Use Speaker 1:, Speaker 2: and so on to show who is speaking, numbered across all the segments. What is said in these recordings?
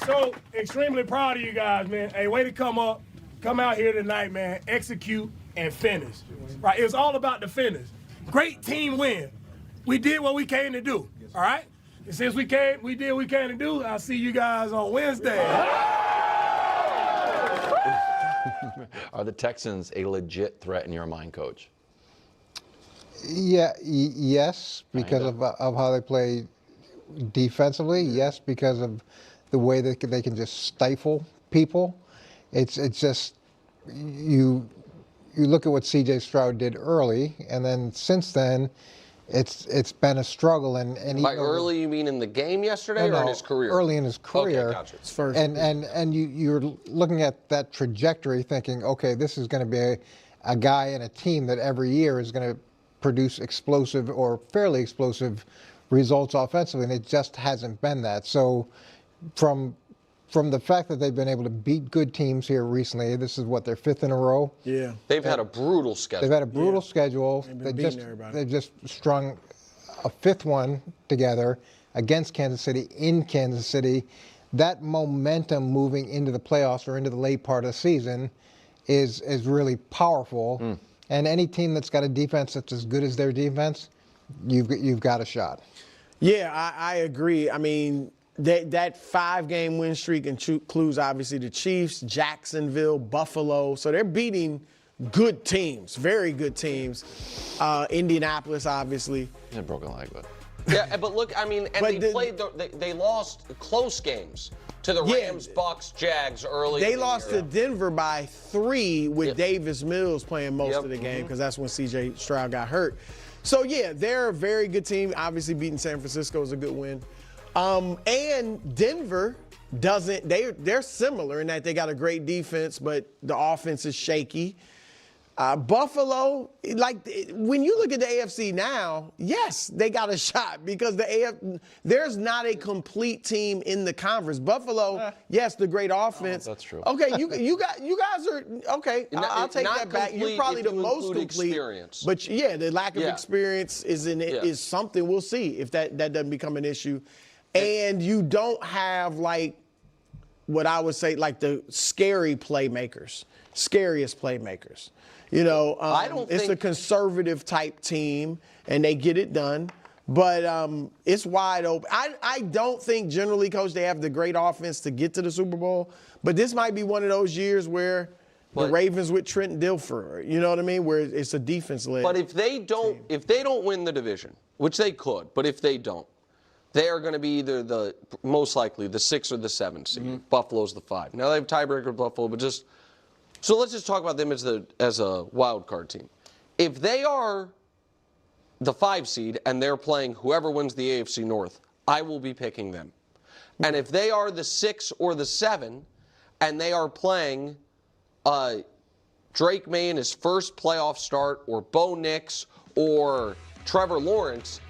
Speaker 1: So extremely proud of you guys, man. Hey, way to come out here tonight, man. Execute and finish. Right? It was all about the finish. Great team win. We did what we came to do. All right? And since we did what we came to do, I'll see you guys on Wednesday.
Speaker 2: Are the Texans a legit threat in your mind, Coach?
Speaker 3: Yeah, yes, because of how they play defensively. Yes, because of the way they can just stifle people. It's just you look at what C.J. Stroud did early, and then since then, it's been a struggle. And
Speaker 4: by early, you mean in the game yesterday or in his career?
Speaker 3: Early in his career.
Speaker 4: Okay, gotcha.
Speaker 3: It's first. And you're looking at that trajectory, thinking, okay, this is going to be a guy and a team that every year is going to produce explosive or fairly explosive results offensively, and it just hasn't been that. So from the fact that they've been able to beat good teams here recently, this is what, their fifth in a row?
Speaker 1: Yeah.
Speaker 4: They've had a brutal schedule.
Speaker 3: They've had a brutal schedule. They've just strung a fifth one together against Kansas City in Kansas City. That momentum moving into the playoffs or into the late part of the season is really powerful. And any team that's got a defense that's as good as their defense, you've got a shot.
Speaker 5: Yeah, I agree. I mean, that 5-game win streak includes obviously the Chiefs, Jacksonville, Buffalo. So they're beating good teams, very good teams. Indianapolis, obviously.
Speaker 2: Yeah, broken leg, but.
Speaker 4: Yeah, but look, I mean, and they lost close games to the Rams, Bucks, Jags early.
Speaker 5: They lost to Denver by 3 with Davis Mills playing most of the game because that's when C.J. Stroud got hurt. So, yeah, they're a very good team. Obviously, beating San Francisco is a good win. And Denver they're similar in that they got a great defense, but the offense is shaky. Buffalo, when you look at the AFC now, yes, they got a shot because there's not a complete team in the conference. Buffalo, yes, the great offense.
Speaker 2: Oh, that's true.
Speaker 5: Okay, you guys are okay. I'll take that back. You're probably the most complete.
Speaker 4: Experience.
Speaker 5: But yeah, the lack of experience is something. We'll see if that doesn't become an issue. And you don't have what I would say the scariest playmakers. You know, it's a conservative type team, and they get it done. But it's wide open. I don't think generally, Coach, they have the great offense to get to the Super Bowl. But this might be one of those years where the Ravens with Trent Dilfer, you know what I mean, where it's a defense-led.
Speaker 4: But if they don't win the division, which they could, but if they don't, they are going to be either most likely the 6 or the 7 seed. Buffalo's the 5. Now they have tiebreaker with Buffalo, but so let's just talk about them as a wild card team. If they are the 5 seed and they're playing whoever wins the AFC North, I will be picking them. And if they are the 6 or the 7 and they are playing Drake May in his first playoff start, or Bo Nix or Trevor Lawrence,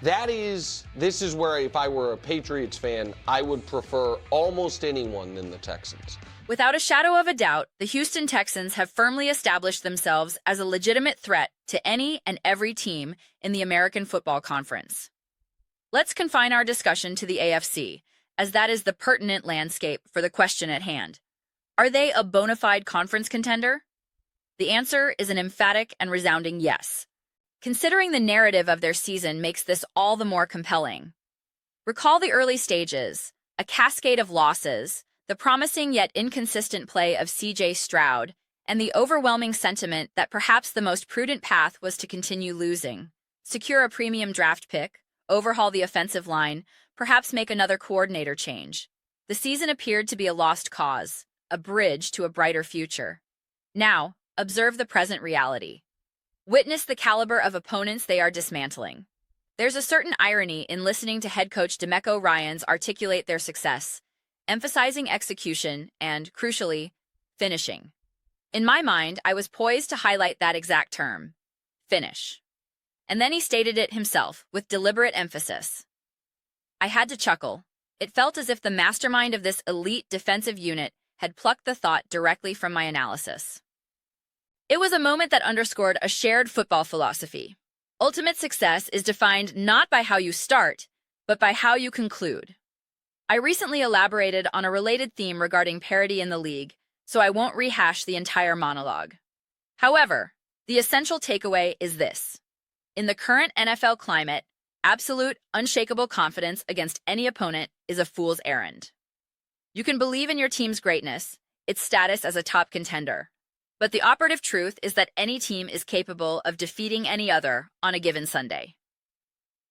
Speaker 4: this is where if I were a Patriots fan, I would prefer almost anyone than the Texans.
Speaker 6: Without a shadow of a doubt, the Houston Texans have firmly established themselves as a legitimate threat to any and every team in the American Football Conference. Let's confine our discussion to the AFC, as that is the pertinent landscape for the question at hand. Are they a bona fide conference contender? The answer is an emphatic and resounding yes. Considering the narrative of their season makes this all the more compelling. Recall the early stages, a cascade of losses, the promising yet inconsistent play of C.J. Stroud, and the overwhelming sentiment that perhaps the most prudent path was to continue losing, secure a premium draft pick, overhaul the offensive line, perhaps make another coordinator change. The season appeared to be a lost cause, a bridge to a brighter future. Now, observe the present reality. Witness the caliber of opponents they are dismantling. There's a certain irony in listening to head coach DeMeco Ryans articulate their success, emphasizing execution and, crucially, finishing. In my mind, I was poised to highlight that exact term, finish. And then he stated it himself with deliberate emphasis. I had to chuckle. It felt as if the mastermind of this elite defensive unit had plucked the thought directly from my analysis. It was a moment that underscored a shared football philosophy. Ultimate success is defined not by how you start, but by how you conclude. I recently elaborated on a related theme regarding parity in the league, so I won't rehash the entire monologue. However, the essential takeaway is this. In the current NFL climate, absolute, unshakable confidence against any opponent is a fool's errand. You can believe in your team's greatness, its status as a top contender, but the operative truth is that any team is capable of defeating any other on a given Sunday.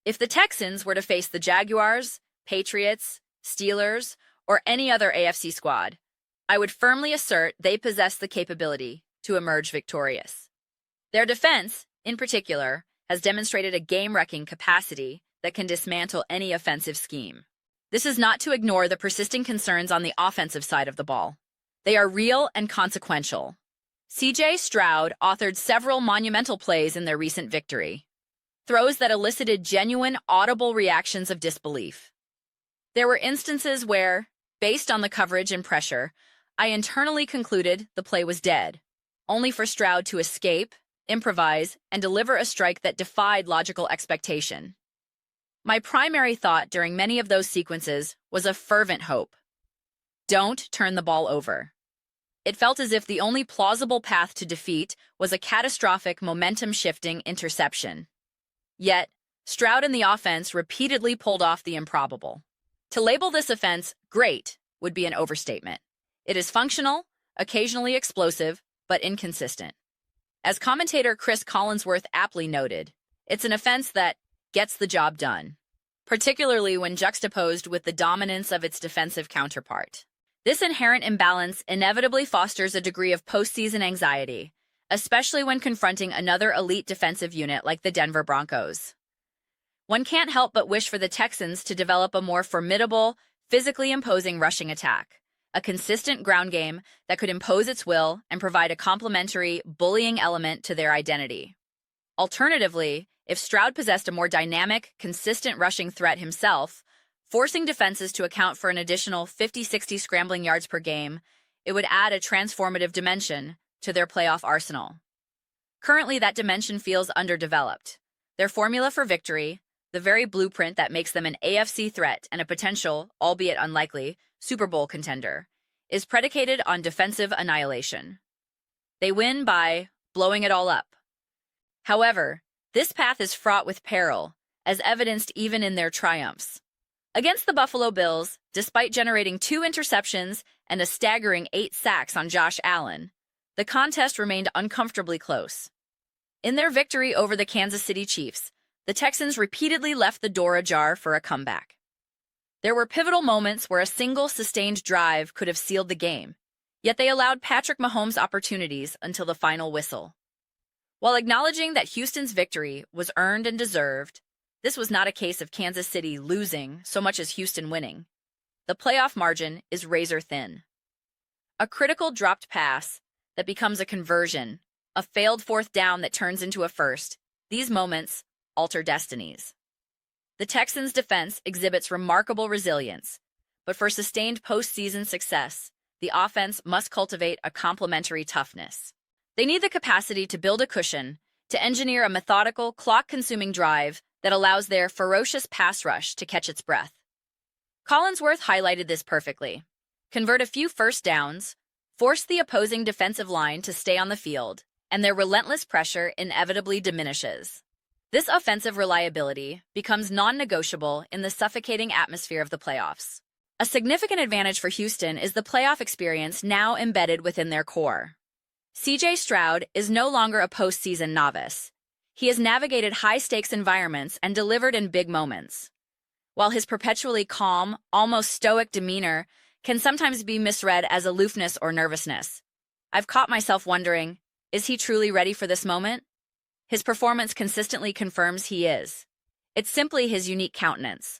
Speaker 6: If the Texans were to face the Jaguars, Patriots, Steelers, or any other AFC squad, I would firmly assert they possess the capability to emerge victorious. Their defense, in particular, has demonstrated a game-wrecking capacity that can dismantle any offensive scheme. This is not to ignore the persisting concerns on the offensive side of the ball. They are real and consequential. C.J. Stroud authored several monumental plays in their recent victory, throws that elicited genuine, audible reactions of disbelief. There were instances where, based on the coverage and pressure, I internally concluded the play was dead, only for Stroud to escape, improvise, and deliver a strike that defied logical expectation. My primary thought during many of those sequences was a fervent hope. Don't turn the ball over. It felt as if the only plausible path to defeat was a catastrophic momentum-shifting interception. Yet, Stroud and the offense repeatedly pulled off the improbable. To label this offense great would be an overstatement. It is functional, occasionally explosive, but inconsistent. As commentator Chris Collinsworth aptly noted, it's an offense that gets the job done, particularly when juxtaposed with the dominance of its defensive counterpart. This inherent imbalance inevitably fosters a degree of postseason anxiety, especially when confronting another elite defensive unit like the Denver Broncos. One can't help but wish for the Texans to develop a more formidable, physically imposing rushing attack, a consistent ground game that could impose its will and provide a complementary, bullying element to their identity. Alternatively, if Stroud possessed a more dynamic, consistent rushing threat himself, forcing defenses to account for an additional 50-60 scrambling yards per game, it would add a transformative dimension to their playoff arsenal. Currently, that dimension feels underdeveloped. Their formula for victory, the very blueprint that makes them an AFC threat and a potential, albeit unlikely, Super Bowl contender, is predicated on defensive annihilation. They win by blowing it all up. However, this path is fraught with peril, as evidenced even in their triumphs. Against the Buffalo Bills, despite generating 2 interceptions and a staggering 8 sacks on Josh Allen, the contest remained uncomfortably close. In their victory over the Kansas City Chiefs, the Texans repeatedly left the door ajar for a comeback. There were pivotal moments where a single sustained drive could have sealed the game, yet they allowed Patrick Mahomes opportunities until the final whistle. While acknowledging that Houston's victory was earned and deserved, this was not a case of Kansas City losing so much as Houston winning. The playoff margin is razor thin. A critical dropped pass that becomes a conversion, a failed 4th down that turns into a first, these moments alter destinies. The Texans' defense exhibits remarkable resilience, but for sustained postseason success, the offense must cultivate a complementary toughness. They need the capacity to build a cushion, to engineer a methodical, clock-consuming drive that allows their ferocious pass rush to catch its breath. Collinsworth highlighted this perfectly. Convert a few first downs, force the opposing defensive line to stay on the field, and their relentless pressure inevitably diminishes. This offensive reliability becomes non-negotiable in the suffocating atmosphere of the playoffs. A significant advantage for Houston is the playoff experience now embedded within their core. C.J. Stroud is no longer a postseason novice. He has navigated high-stakes environments and delivered in big moments. While his perpetually calm, almost stoic demeanor can sometimes be misread as aloofness or nervousness, I've caught myself wondering, is he truly ready for this moment? His performance consistently confirms he is. It's simply his unique countenance.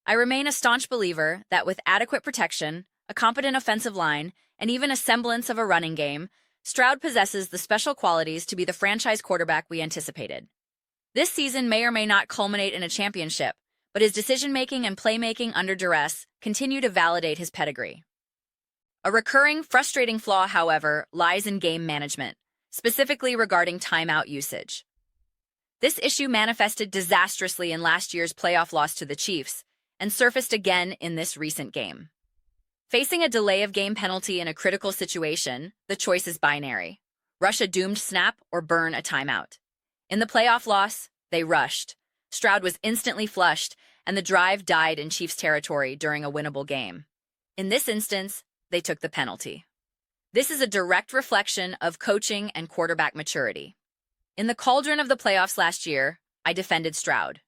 Speaker 6: I remain a staunch believer that with adequate protection, a competent offensive line, and even a semblance of a running game, Stroud possesses the special qualities to be the franchise quarterback we anticipated. This season may or may not culminate in a championship, but his decision-making and playmaking under duress continue to validate his pedigree. A recurring, frustrating flaw, however, lies in game management, specifically regarding timeout usage. This issue manifested disastrously in last year's playoff loss to the Chiefs, and surfaced again in this recent game. Facing a delay of game penalty in a critical situation, the choice is binary. Rush a doomed snap or burn a timeout. In the playoff loss, they rushed. Stroud was instantly flushed, and the drive died in Chiefs territory during a winnable game. In this instance, they took the penalty. This is a direct reflection of coaching and quarterback maturity. In the cauldron of the playoffs last year, I defended Stroud.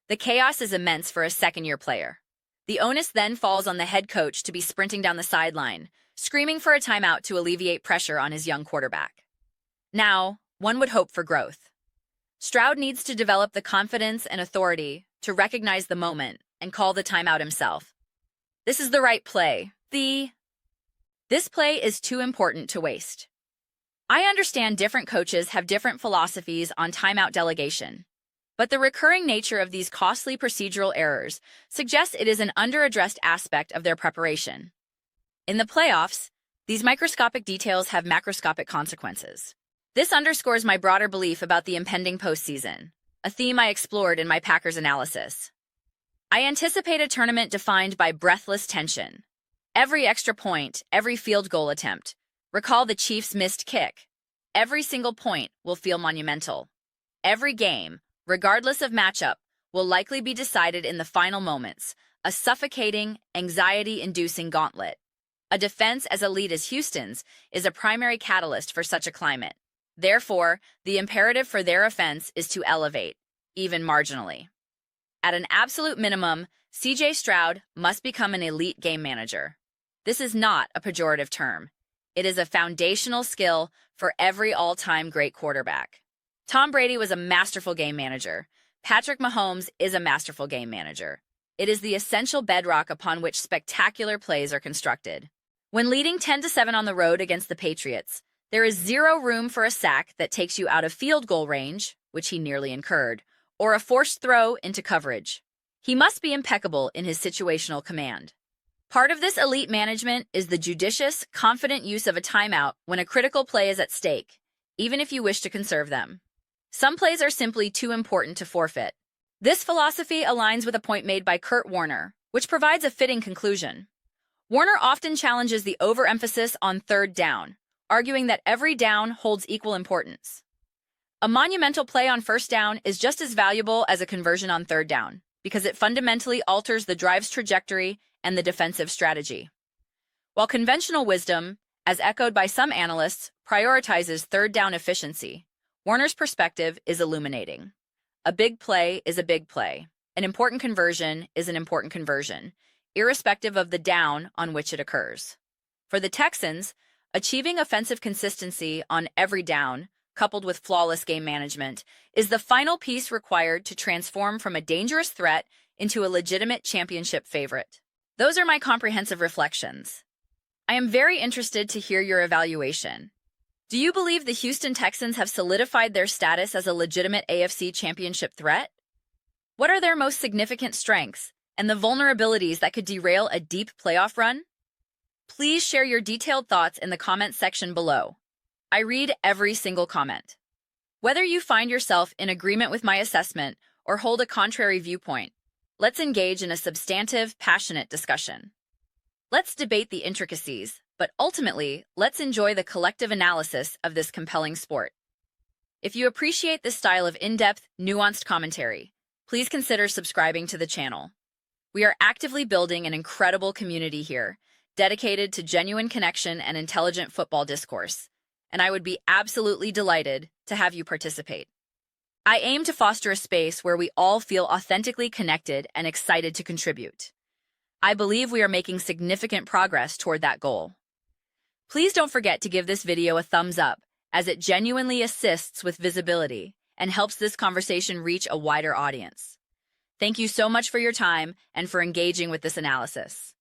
Speaker 6: The chaos is immense for a second-year player. The onus then falls on the head coach to be sprinting down the sideline, screaming for a timeout to alleviate pressure on his young quarterback. Now, one would hope for growth. Stroud needs to develop the confidence and authority to recognize the moment and call the timeout himself. This is the right play. This play is too important to waste. I understand different coaches have different philosophies on timeout delegation, but the recurring nature of these costly procedural errors suggests it is an underaddressed aspect of their preparation. In the playoffs, these microscopic details have macroscopic consequences. This underscores my broader belief about the impending postseason, a theme I explored in my Packers analysis. I anticipate a tournament defined by breathless tension. Every extra point, every field goal attempt, recall the Chiefs' missed kick. Every single point will feel monumental. Every game, regardless of matchup, will likely be decided in the final moments, a suffocating, anxiety-inducing gauntlet. A defense as elite as Houston's is a primary catalyst for such a climate. Therefore, the imperative for their offense is to elevate, even marginally. At an absolute minimum, C.J. Stroud must become an elite game manager. This is not a pejorative term. It is a foundational skill for every all-time great quarterback. Tom Brady was a masterful game manager. Patrick Mahomes is a masterful game manager. It is the essential bedrock upon which spectacular plays are constructed. When leading 10-7 on the road against the Patriots, there is zero room for a sack that takes you out of field goal range, which he nearly incurred, or a forced throw into coverage. He must be impeccable in his situational command. Part of this elite management is the judicious, confident use of a timeout when a critical play is at stake, even if you wish to conserve them. Some plays are simply too important to forfeit. This philosophy aligns with a point made by Kurt Warner, which provides a fitting conclusion. Warner often challenges the overemphasis on third down, arguing that every down holds equal importance. A monumental play on first down is just as valuable as a conversion on third down, because it fundamentally alters the drive's trajectory and the defensive strategy. While conventional wisdom, as echoed by some analysts, prioritizes third down efficiency, Warner's perspective is illuminating. A big play is a big play. An important conversion is an important conversion, irrespective of the down on which it occurs. For the Texans, achieving offensive consistency on every down, coupled with flawless game management, is the final piece required to transform from a dangerous threat into a legitimate championship favorite. Those are my comprehensive reflections. I am very interested to hear your evaluation. Do you believe the Houston Texans have solidified their status as a legitimate AFC championship threat? What are their most significant strengths and the vulnerabilities that could derail a deep playoff run? Please share your detailed thoughts in the comments section below. I read every single comment. Whether you find yourself in agreement with my assessment or hold a contrary viewpoint, let's engage in a substantive, passionate discussion. Let's debate the intricacies, but ultimately, let's enjoy the collective analysis of this compelling sport. If you appreciate this style of in-depth, nuanced commentary, please consider subscribing to the channel. We are actively building an incredible community here, dedicated to genuine connection and intelligent football discourse, and I would be absolutely delighted to have you participate. I aim to foster a space where we all feel authentically connected and excited to contribute. I believe we are making significant progress toward that goal. Please don't forget to give this video a thumbs up, as it genuinely assists with visibility and helps this conversation reach a wider audience. Thank you so much for your time and for engaging with this analysis.